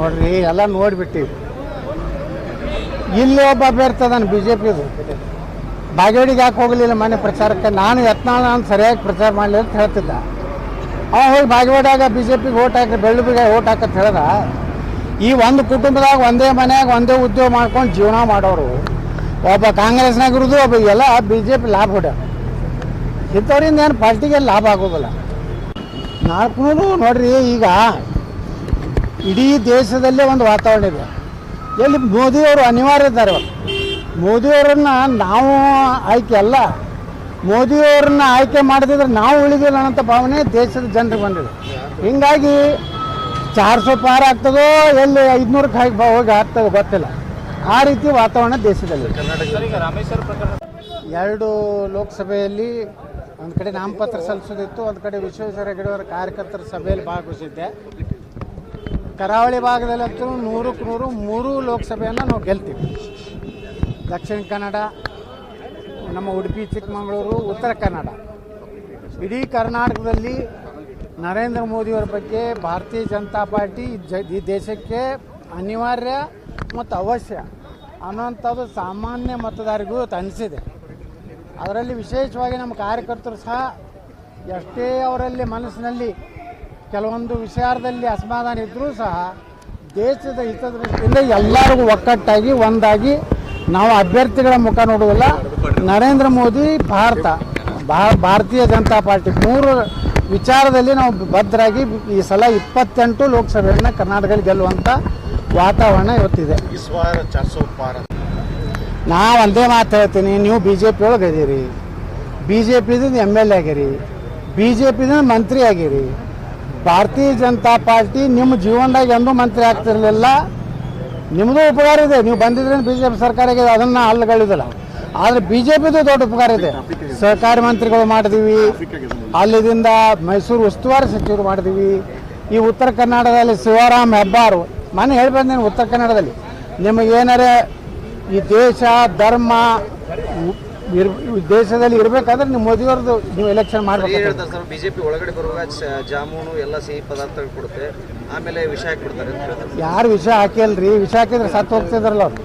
ನೋಡ್ರಿ ಎಲ್ಲ ನೋಡಿಬಿಟ್ಟಿವಿ. ಇಲ್ಲಿ ಒಬ್ಬ ಅಭ್ಯರ್ಥಿ ಅದಾನ ಬಿ ಜೆ ಪಿದು, ಬಾಗೇಡಿಗೆ ಯಾಕೆ ಹೋಗಲಿಲ್ಲ ಮನೆ ಪ್ರಚಾರಕ್ಕೆ? ನಾನು ಯತ್ನಾಳ್ ನಾನು ಸರಿಯಾಗಿ ಪ್ರಚಾರ ಮಾಡಲಿ ಅಂತ ಹೇಳ್ತಿದ್ದ. ಅವ ಹೋಗಿ ಬಾಗೇವಾಡಿಯಾಗ ಬಿ ಜೆ ಪಿಗೆ ಓಟ್ ಹಾಕಿ ಬೆಳ್ಳುಬಿಗೆ ಓಟ್ ಹಾಕಂತ ಹೇಳ್ದ. ಈ ಒಂದು ಕುಟುಂಬದಾಗ ಒಂದೇ ಮನ್ಯಾಗ ಒಂದೇ ಉದ್ಯೋಗ ಮಾಡ್ಕೊಂಡು ಜೀವನ ಮಾಡೋರು, ಒಬ್ಬ ಕಾಂಗ್ರೆಸ್ನಾಗ ಇರೋದು, ಒಬ್ಬ ಎಲ್ಲ ಬಿ ಜೆ ಪಿ ಲಾಭ ಹೊಡ್ಯ. ಇಂಥವ್ರಿಂದ ಏನು ಪಾರ್ಟಿಗೆ ಲಾಭ ಆಗೋದಿಲ್ಲ. ನಾಲ್ಕು ನೋಡ್ರಿ, ಈಗ ಇಡೀ ದೇಶದಲ್ಲೇ ಒಂದು ವಾತಾವರಣ ಇದೆ. ಎಲ್ಲಿ ಮೋದಿಯವರು ಅನಿವಾರ್ಯ ಇದ್ದಾರೆ. ಮೋದಿಯವರನ್ನ ನಾವು ಆಯ್ಕೆ ಅಲ್ಲ, ಮೋದಿಯವರನ್ನ ಆಯ್ಕೆ ಮಾಡದಿದ್ರೆ ನಾವು ಉಳಿದಿಲ್ಲ ಅನ್ನೋ ಭಾವನೆ ದೇಶದ ಜನರಿಗೆ ಬಂದಿದೆ. ಹೀಗಾಗಿ 400 ಪಾರ್ ಆಗ್ತದೋ ಎಲ್ಲಿ 500ಕ್ಕೆ ಹೋಗಿ ಆಗ್ತದೆ ಗೊತ್ತಿಲ್ಲ. ಆ ರೀತಿ ವಾತಾವರಣ ದೇಶದಲ್ಲಿ. 2 ಲೋಕಸಭೆಯಲ್ಲಿ ಒಂದು ಕಡೆ ನಾಮಪತ್ರ ಸಲ್ಲಿಸೋದಿತ್ತು, ಒಂದು ಕಡೆ ವಿಶ್ವೇಶ್ವರ ಹೆಗಡೆಯವರ ಕಾರ್ಯಕರ್ತರ ಸಭೆಯಲ್ಲಿ ಭಾಗವಹಿಸಿದ್ದೆ. ಕರಾವಳಿ ಭಾಗದಲ್ಲಂತೂ 100ಕ್ಕೆ 100 3 ಲೋಕಸಭೆಯನ್ನು ನಾವು ಗೆಲ್ತೀವಿ. ದಕ್ಷಿಣ ಕನ್ನಡ, ನಮ್ಮ ಉಡುಪಿ ಚಿಕ್ಕಮಗಳೂರು, ಉತ್ತರ ಕನ್ನಡ, ಇಡೀ ಕರ್ನಾಟಕದಲ್ಲಿ ನರೇಂದ್ರ ಮೋದಿಯವರ ಬಗ್ಗೆ ಭಾರತೀಯ ಜನತಾ ಪಾರ್ಟಿ ಈ ದೇಶಕ್ಕೆ ಅನಿವಾರ್ಯ ಮತ್ತು ಅವಶ್ಯ ಅನ್ನೋಂಥದ್ದು ಸಾಮಾನ್ಯ ಮತದಾರರಿಗೂ ಅನಿಸಿದೆ. ಅದರಲ್ಲಿ ವಿಶೇಷವಾಗಿ ನಮ್ಮ ಕಾರ್ಯಕರ್ತರು ಸಹ ಎಷ್ಟೇ ಅವರಲ್ಲಿ ಮನಸ್ಸಿನಲ್ಲಿ ಕೆಲವೊಂದು ವಿಚಾರದಲ್ಲಿ ಅಸಮಾಧಾನ ಇದ್ದರೂ ಸಹ ದೇಶದ ಹಿತದೃಷ್ಟಿಯಿಂದ ಎಲ್ಲರಿಗೂ ಒಕ್ಕಟ್ಟಾಗಿ ಒಂದಾಗಿ ನಾವು ಅಭ್ಯರ್ಥಿಗಳ ಮುಖ ನೋಡುವುದಿಲ್ಲ. ನರೇಂದ್ರ ಮೋದಿ, ಭಾರತೀಯ ಜನತಾ ಪಾರ್ಟಿ 3 ವಿಚಾರದಲ್ಲಿ ನಾವು ಭದ್ರಾಗಿ ಈ ಸಲ 28 ಲೋಕಸಭೆಯನ್ನು ಕರ್ನಾಟಕದಲ್ಲಿ ಗೆಲ್ಲುವಂಥ ವಾತಾವರಣ ಇವತ್ತಿದೆ. ನಾವು ಒಂದೇ ಮಾತು ಹೇಳ್ತೀನಿ, ನೀವು ಬಿ ಜೆ ಪಿ ಒಳಗೆ ಇದೀರಿ, ಬಿ ಜೆ ಪಿದಿಂದ MLA ಆಗಿರಿ, ಬಿ ಜೆ ಪಿದಿಂದ ಮಂತ್ರಿ ಆಗಿರಿ. ಭಾರತೀಯ ಜನತಾ ಪಾರ್ಟಿ ನಿಮ್ಮ ಜೀವನದಾಗ ಎಂದೂ ಮಂತ್ರಿ ಆಗ್ತಿರಲಿಲ್ಲ. ನಿಮ್ಮದು ಉಪಕಾರ ಇದೆ, ನೀವು ಬಂದಿದ್ರೆ ಬಿ ಜೆ ಪಿ ಸರ್ಕಾರಕ್ಕೆ ಅದನ್ನು ಅಲ್ಲಗಳಿದಿಲ್ಲ. ಆದರೆ ಬಿ ಜೆ ಪಿದು ದೊಡ್ಡ ಉಪಕಾರ ಇದೆ. ಸಹಕಾರಿ ಮಂತ್ರಿಗಳು ಮಾಡಿದೀವಿ, ಅಲ್ಲಿದಿಂದ ಮೈಸೂರು ಉಸ್ತುವಾರಿ ಸಚಿವರು ಮಾಡಿದೀವಿ. ಈ ಉತ್ತರ ಕನ್ನಡದಲ್ಲಿ ಶಿವರಾಮ್ ಹೆಬ್ಬಾರ್ ಮನೆ ಹೇಳಿ ಬಂದೇನೆ. ಉತ್ತರ ಕನ್ನಡದಲ್ಲಿ ನಿಮಗೇನಾರೆ ಈ ದೇಶ ಧರ್ಮ ದೇಶದಲ್ಲಿ ಇರಬೇಕಾದ್ರೆ ನೀವು ಮೋದಿಯವ್ರದ್ದು ನೀವು ಎಲೆಕ್ಷನ್ ಮಾಡಬೇಕು. ಬಿಜೆಪಿ ಒಳಗಡೆ ಬರುವಾಗ ಜಾಮೂನು ಎಲ್ಲ ಸಿಹಿ ಪದಾರ್ಥಗಳು ಕೊಡುತ್ತೆ, ಆಮೇಲೆ ವಿಷ ಹಾಕಿಬಿಡ್ತಾರೆ. ಯಾರು ವಿಷ ಹಾಕಿಲ್ರಿ? ವಿಷ ಹಾಕಿದ್ರೆ ಸತ್ತು ಹೋಗ್ತಿದ್ರಲ್ಲ ಅವ್ರು.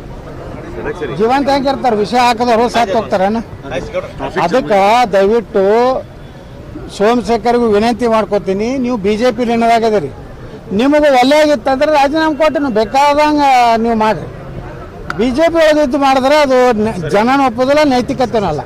ಜೀವಂತ ಹೆಂಗಿರ್ತಾರೆ? ವಿಷ ಹಾಕಿದವರು ಸತ್ತು ಹೋಗ್ತಾರೇನು? ಅದಕ್ಕೆ ದಯವಿಟ್ಟು ಸೋಮಶೇಖರ್ಗೂ ವಿನಂತಿ ಮಾಡ್ಕೋತೀನಿ, ನೀವು ಬಿ ಜೆ ಪಿ ನಿರ್ಣಯದಾಗದಿರಿ. ನಿಮಗೆ ಒಳ್ಳೆಯಾಗಿತ್ತಂದ್ರೆ ರಾಜೀನಾಮೆ ಕೊಟ್ಟು ನೀವು ಬೇಕಾದಂಗೆ ನೀವು ಮಾಡಿರಿ. ಬಿ ಜೆ ಪಿ ಒಳಗಿದ್ದು ಮಾಡಿದ್ರೆ ಅದು ಜನನ ಒಪ್ಪೋದಿಲ್ಲ, ನೈತಿಕತೆನೂ ಅಲ್ಲ.